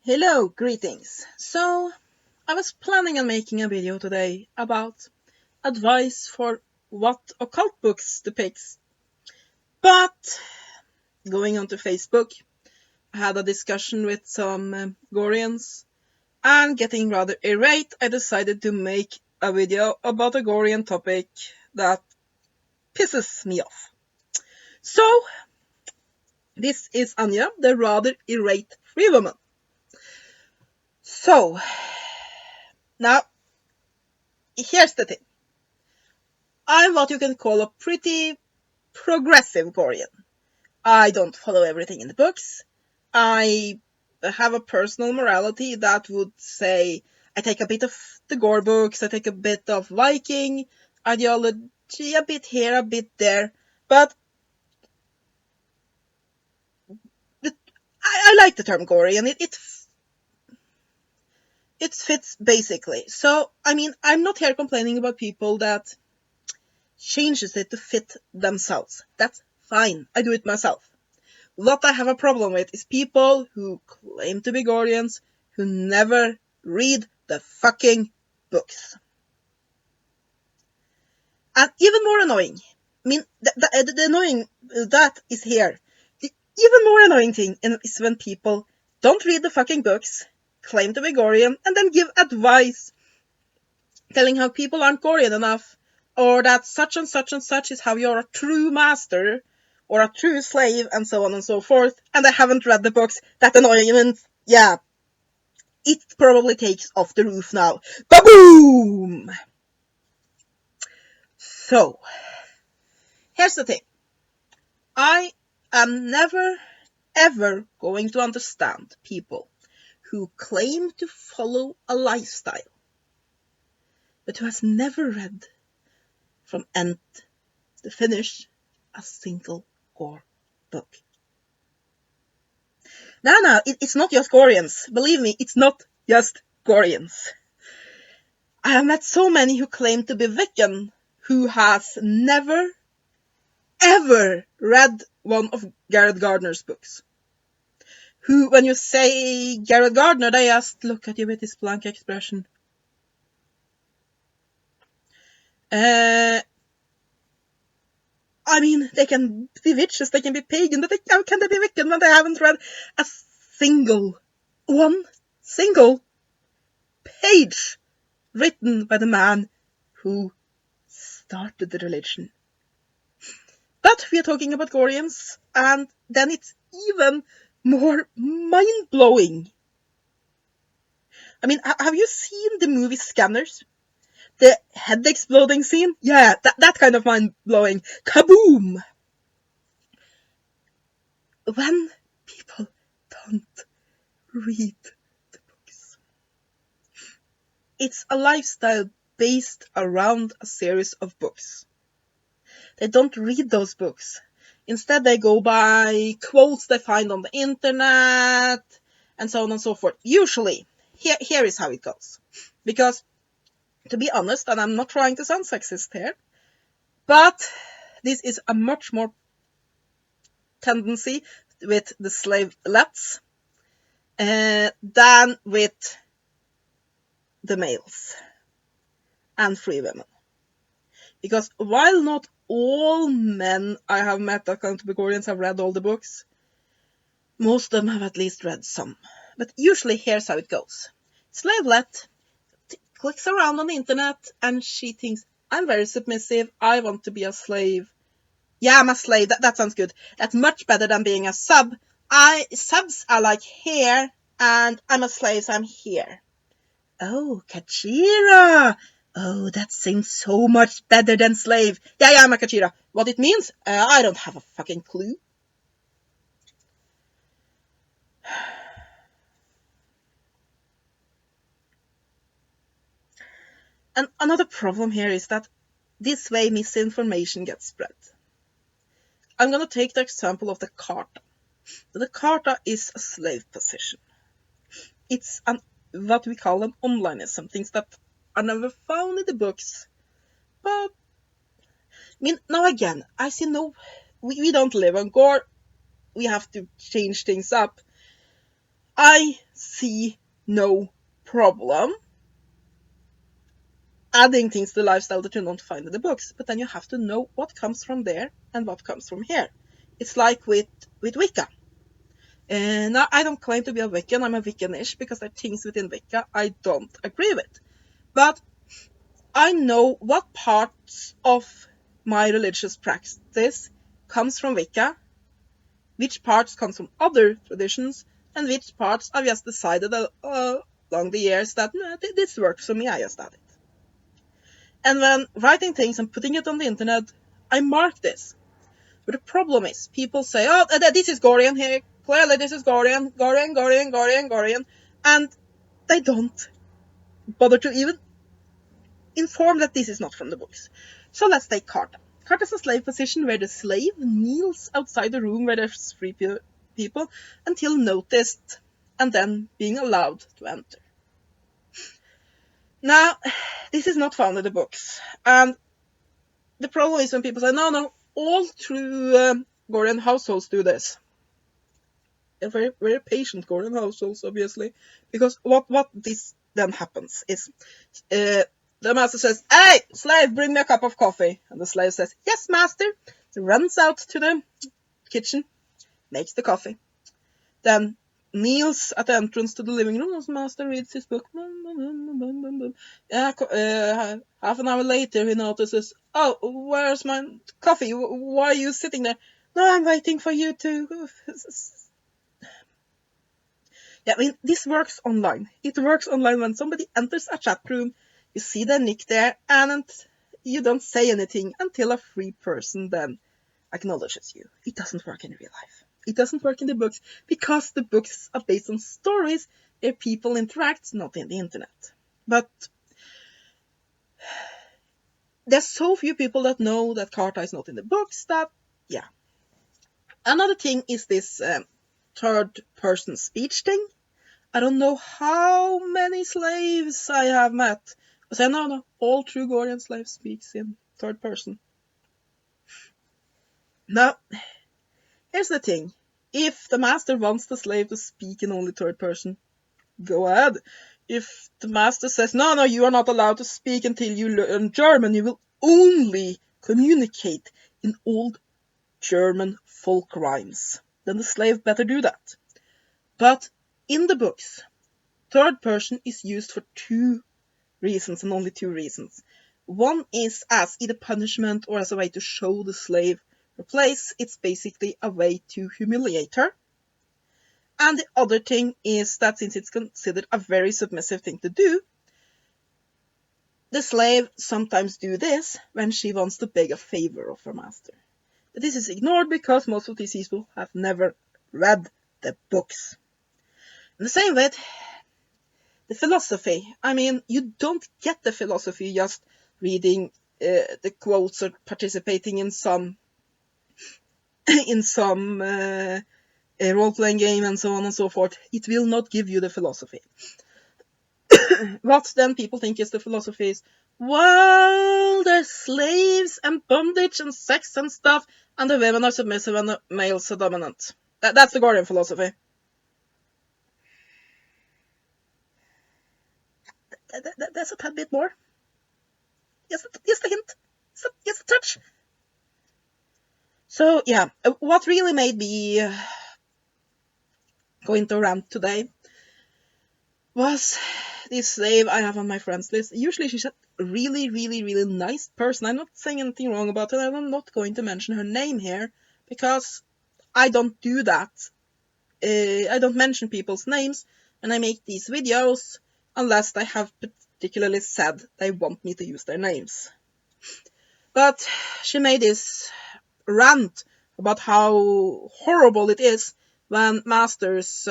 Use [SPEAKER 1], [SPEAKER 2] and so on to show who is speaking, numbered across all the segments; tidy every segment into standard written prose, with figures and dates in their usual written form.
[SPEAKER 1] Hello, greetings. So, I was planning on making a video today about advice for what occult books to pick. But, going onto Facebook, I had a discussion with some Goreans, and getting rather irate, I decided to make a video about a Gorean topic that pisses me off. So, this is Anya, the rather irate free woman. So, now, here's the thing. I'm what you can call a pretty progressive Gorean. I don't follow everything in the books. I have a personal morality that would say I take a bit of the Gore books, I take a bit of Viking ideology, a bit here, a bit there, but I like the term Gorean. It fits basically. So, I mean, I'm not here complaining about people that changes it to fit themselves. That's fine. I do it myself. What I have a problem with is people who claim to be Goreans who never read the fucking books. And even more annoying, I mean, the annoying that is here. The even more annoying thing is when people don't read the fucking books, claim to be Gorean, and then give advice telling how people aren't Gorean enough, or that such and such and such is how you're a true master, or a true slave, and so on and so forth, and I haven't read the books. That annoyment, yeah, it probably takes off the roof now. Ba-boom! So, here's the thing. I am never, ever going to understand people who claim to follow a lifestyle, but who has never read from end to finish a single Gore book. No, it's not just Goreans. Believe me, it's not just Goreans. I have met so many who claim to be Wiccan who has never, ever read one of Garrett Gardner's books. Who, when you say Garrett Gardner, they just look at you with this blank expression. I mean, they can be witches, they can be pagan, but how can they be Wiccan when they haven't read a single page written by the man who started the religion? But we are talking about Goreans, and then it's even more mind-blowing. I mean, have you seen the movie Scanners? The head exploding scene? Yeah, that kind of mind-blowing. Kaboom! When people don't read the books. It's a lifestyle based around a series of books. They don't read those books. Instead, they go by quotes they find on the internet, and so on and so forth. Usually, here is how it goes. Because, to be honest, and I'm not trying to sound sexist here, but this is a much more tendency with the slavelets than with the males and free women. Because while not all men I have met that claim to be Goreans have read all the books, most of them have at least read some. But usually here's how it goes. Slavelet clicks around on the internet and she thinks, I'm very submissive, I want to be a slave. Yeah, I'm a slave, that sounds good. That's much better than being a sub. Subs are like here, and I'm a slave, so I'm here. Oh, Kachira! Oh, that seems so much better than slave. Yeah, I'm a Kachira. What it means? I don't have a fucking clue. And another problem here is that this way misinformation gets spread. I'm gonna take the example of the Carta. The Carta is a slave position. It's what we call an onlineism, things that are never found in the books. But, I mean, now again, I see we don't live on Gore. We have to change things up. I see no problem adding things to the lifestyle that you don't find in the books, but then you have to know what comes from there and what comes from here. It's like with Wicca. Now, I don't claim to be a Wiccan, I'm a Wiccanish, because there are things within Wicca I don't agree with. But I know what parts of my religious practice comes from Wicca, which parts comes from other traditions, and which parts I've just decided along the years that this works for me, I just add it. And when writing things and putting it on the internet, I mark this. But the problem is, people say, oh, this is Gorean here, clearly this is Gorean, and they don't bother to even inform that this is not from the books. So let's take Carta. Carta is a slave position where the slave kneels outside the room where there's free people until noticed and then being allowed to enter. Now, this is not found in the books. And the problem is when people say, no, all true Gorean households do this. And very, very patient Gorean households, obviously. Because what this then happens is the master says, hey, slave, bring me a cup of coffee. And the slave says, yes, master. He runs out to the kitchen, makes the coffee. Then kneels at the entrance to the living room as master reads his book. Half an hour later, he notices, oh, where's my coffee? Why are you sitting there? No, I'm waiting for you to... Yeah, I mean, this works online. It works online when somebody enters a chat room, you see their nick there, and you don't say anything until a free person then acknowledges you. It doesn't work in real life. It doesn't work in the books because the books are based on stories where people interact, not in the internet. But there's so few people that know that Carta is not in the books that, yeah. Another thing is this third-person speech thing. I don't know how many slaves I have met. I say, no, all true Gorean slaves speaks in third person. Now, here's the thing. If the master wants the slave to speak in only third person, go ahead. If the master says, no, you are not allowed to speak until you learn German, you will only communicate in old German folk rhymes, then the slave better do that. But in the books, third person is used for two reasons and only two reasons. One is as either punishment or as a way to show the slave her place. It's basically a way to humiliate her. And the other thing is that since it's considered a very submissive thing to do, the slave sometimes do this when she wants to beg a favor of her master. But this is ignored because most of these people have never read the books. In the same way, the philosophy. I mean, you don't get the philosophy just reading the quotes or participating in some role-playing game and so on and so forth. It will not give you the philosophy. What then people think is the philosophy is, well, there's slaves and bondage and sex and stuff, and the women are submissive and the males are dominant. That's the Gorean philosophy. There's a tad bit more. Just a hint. Just a touch. So, yeah, what really made me go into a rant today was this slave I have on my friends list. Usually she's a really, really, really nice person. I'm not saying anything wrong about her. I'm not going to mention her name here because I don't do that. I don't mention people's names when I make these videos unless they have particularly said they want me to use their names. But she made this rant about how horrible it is when masters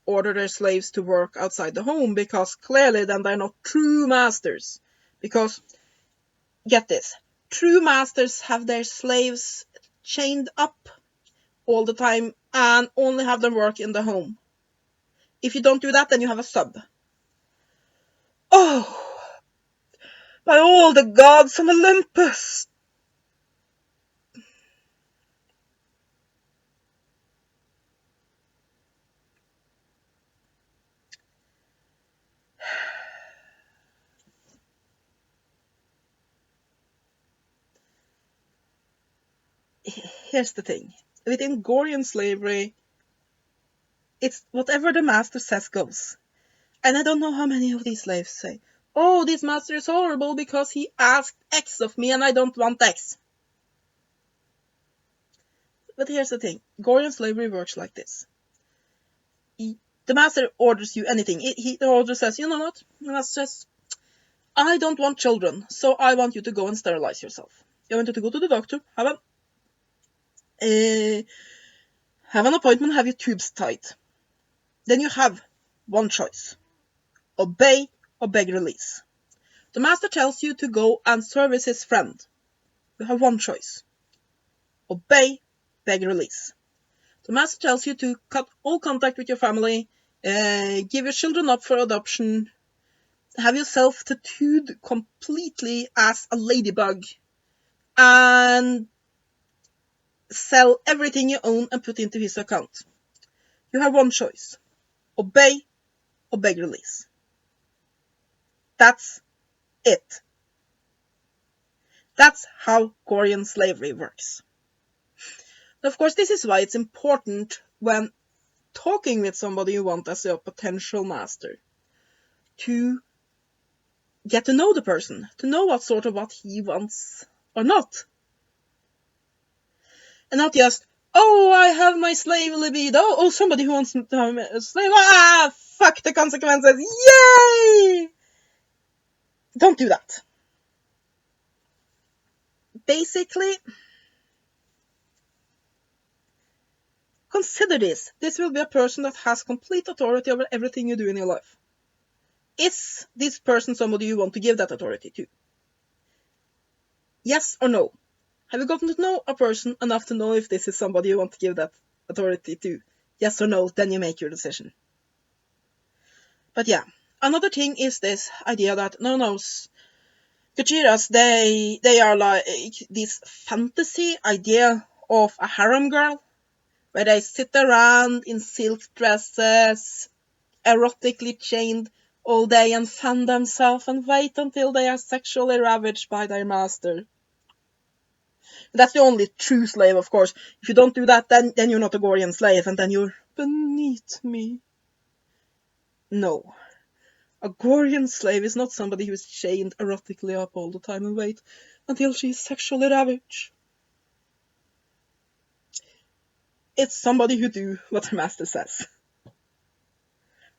[SPEAKER 1] order their slaves to work outside the home, because clearly then they're not true masters. Because, get this, true masters have their slaves chained up all the time and only have them work in the home. If you don't do that, then you have a sub. Oh, by all the gods of Olympus! here's the thing. Within Gorean slavery, it's whatever the master says goes. And I don't know how many of these slaves say, oh, this master is horrible because he asked X of me and I don't want X. But here's the thing. Gorean slavery works like this. The master orders you anything. The order says, you know what? The master says, I don't want children, so I want you to go and sterilize yourself. I want you to go to the doctor, have an appointment, have your tubes tied. Then you have one choice. Obey or beg release. The master tells you to go and service his friend. You have one choice. Obey, beg release. The master tells you to cut all contact with your family, give your children up for adoption, have yourself tattooed completely as a ladybug, and sell everything you own and put into his account. You have one choice. Obey or beg release. That's it. That's how Gorean slavery works. Of course, this is why it's important when talking with somebody you want as a potential master to get to know the person, to know what he wants or not. And not just, oh, I have my slave libido, oh, somebody who wants to have a slave, fuck the consequences, yay! Don't do that. Basically, consider this. This will be a person that has complete authority over everything you do in your life. Is this person somebody you want to give that authority to? Yes or no? Have you gotten to know a person enough to know if this is somebody you want to give that authority to? Yes or no, then you make your decision. But yeah, another thing is this idea that Gujiras, they are like this fantasy idea of a harem girl, where they sit around in silk dresses, erotically chained all day and fan themselves and wait until they are sexually ravaged by their master. That's the only true slave, of course. If you don't do that, then you're not a Gorean slave, and then you're beneath me. No. A Gorean slave is not somebody who is chained erotically up all the time and wait until she is sexually ravaged. It's somebody who do what her master says.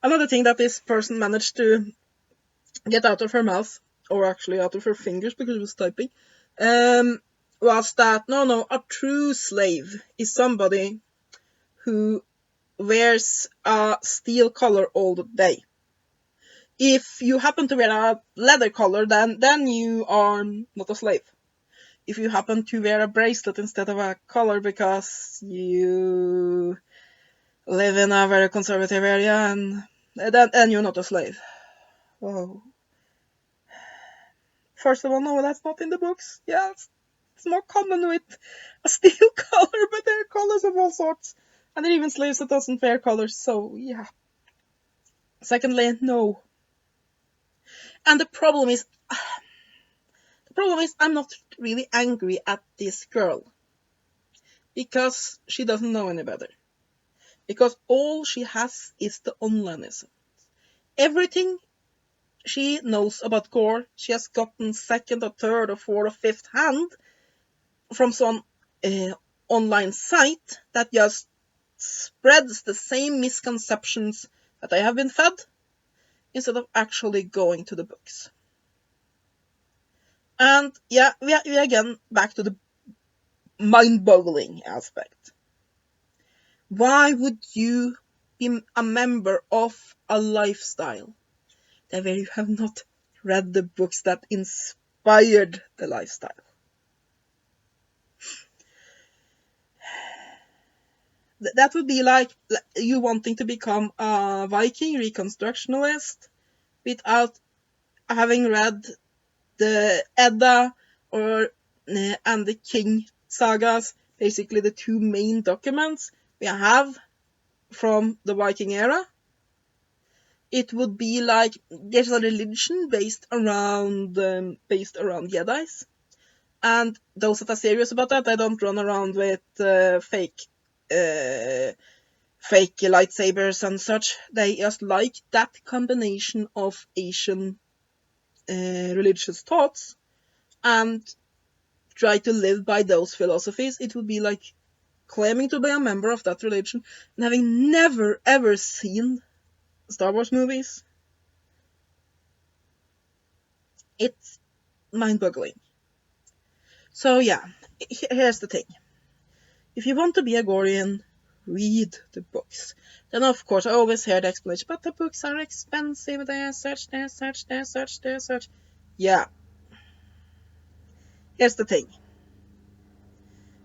[SPEAKER 1] Another thing that this person managed to get out of her mouth, or actually out of her fingers because she was typing, was that, a true slave is somebody who wears a steel collar all the day. If you happen to wear a leather collar, then you are not a slave. If you happen to wear a bracelet instead of a collar because you live in a very conservative area, and then you're not a slave. Oh. First of all, no, that's not in the books. Yeah, it's more common with a steel collar, but there are collars of all sorts. And there are even slaves that doesn't wear collars, so yeah. Secondly, no. And the problem is I'm not really angry at this girl. Because she doesn't know any better. Because all she has is the onlineism. Everything she knows about Gore, she has gotten second or third or fourth or fifth hand from some online site that just spreads the same misconceptions that I have been fed, instead of actually going to the books. And yeah, we are again back to the mind-boggling aspect. Why would you be a member of a lifestyle where you have not read the books that inspired the lifestyle? That would be like you wanting to become a Viking reconstructionist without having read the Edda and the King sagas, basically the two main documents we have from the Viking era. It would be like there's a religion based around Jedis, And those that are serious about that, they don't run around with fake lightsabers and such. They just like that combination of Asian religious thoughts and try to live by those philosophies. It would be like claiming to be a member of that religion and having never ever seen Star Wars movies. It's mind-boggling. So yeah, here's the thing. If you want to be a Gorean, read the books. Then of course I always hear the explanation, but the books are expensive, they're such. Yeah. Here's the thing.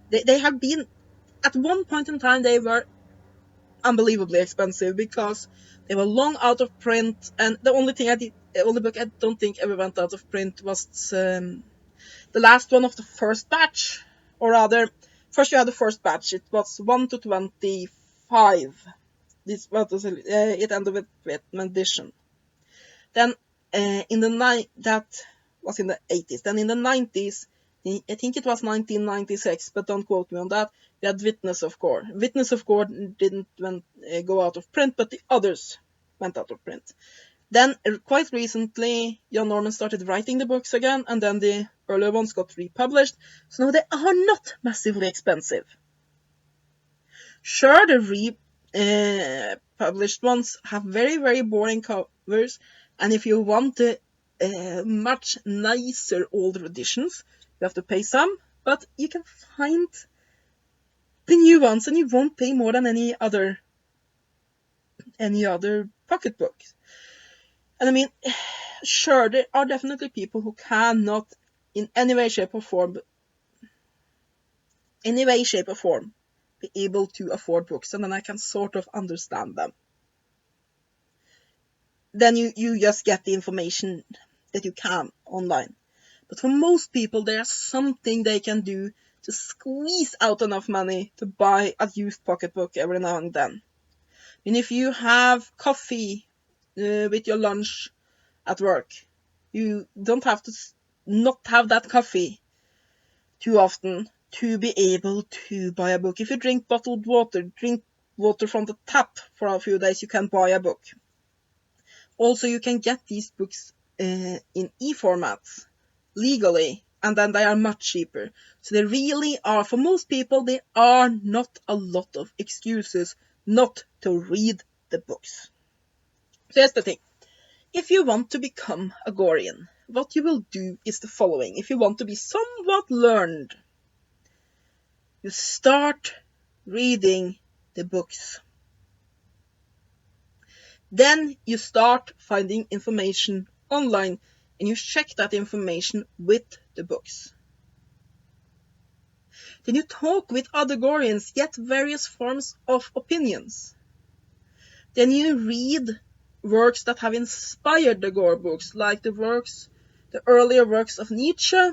[SPEAKER 1] They have been, at one point in time, they were unbelievably expensive because they were long out of print, and the only book I don't think ever went out of print was the last one of the first batch, or rather, first you had the first batch. It was 1 to 25. This was it ended with an edition. Then that was in the 80s. Then in the 90s, I think it was 1996, but don't quote me on that. We had Witness of Gore. Witness of Gore didn't go out of print, but the others went out of print. Then, quite recently, John Norman started writing the books again, and then the earlier ones got republished. So now they are not massively expensive. Sure, the published ones have very, very boring covers, and if you want the much nicer older editions, you have to pay some, but you can find the new ones, and you won't pay more than any other pocketbook. And I mean, sure, there are definitely people who cannot, in any way, shape, or form, be able to afford books, and then I can sort of understand them. Then you just get the information that you can online. But for most people, there's something they can do to squeeze out enough money to buy a used pocketbook every now and then. And if you have coffee with your lunch at work, you don't have to not have that coffee too often to be able to buy a book. If you drink bottled water, drink water from the tap for a few days, you can buy a book. Also, you can get these books in e-formats legally, and then they are much cheaper. So they really are, for most people, there are not a lot of excuses not to read the books. So here's the thing. If you want to become a Gorean, what you will do is the following. If you want to be somewhat learned, you start reading the books. Then you start finding information online, and you check that information with the books. Then you talk with other Goreans, get various forms of opinions. Then you read works that have inspired the Gore books, like the earlier works of Nietzsche.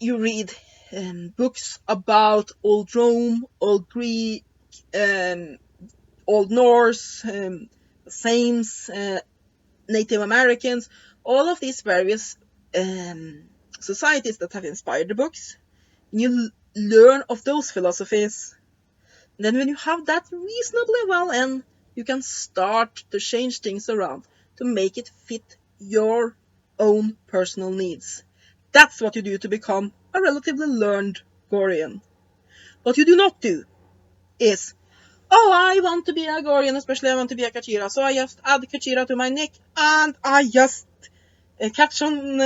[SPEAKER 1] You read books about Old Rome, Old Greek, Old Norse, Saints, Native Americans, all of these various societies that have inspired the books. You learn of those philosophies. And then when you have that reasonably well in, you can start to change things around to make it fit your own personal needs. That's what you do to become a relatively learned Gorean. What you do not do is, oh, I want to be a Gorean, especially I want to be a Kachira, so I just add Kachira to my nick, and I just catch on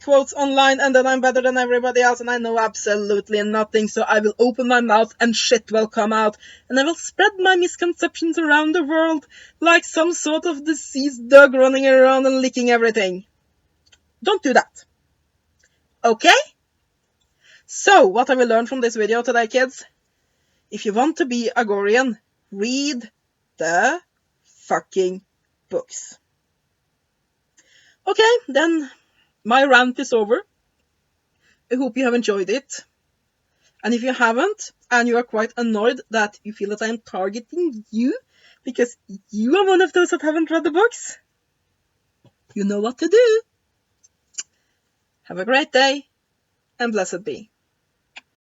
[SPEAKER 1] quotes online, and then I'm better than everybody else, and I know absolutely nothing, so I will open my mouth and shit will come out, and I will spread my misconceptions around the world like some sort of diseased dog running around and licking everything. Don't do that. Okay? So, what have we learned from this video today, kids? If you want to be a Gorean, read the fucking books. Okay, then my rant is over. I hope you have enjoyed it. And if you haven't, and you are quite annoyed that you feel that I am targeting you because you are one of those that haven't read the books, you know what to do. Have a great day, and blessed be.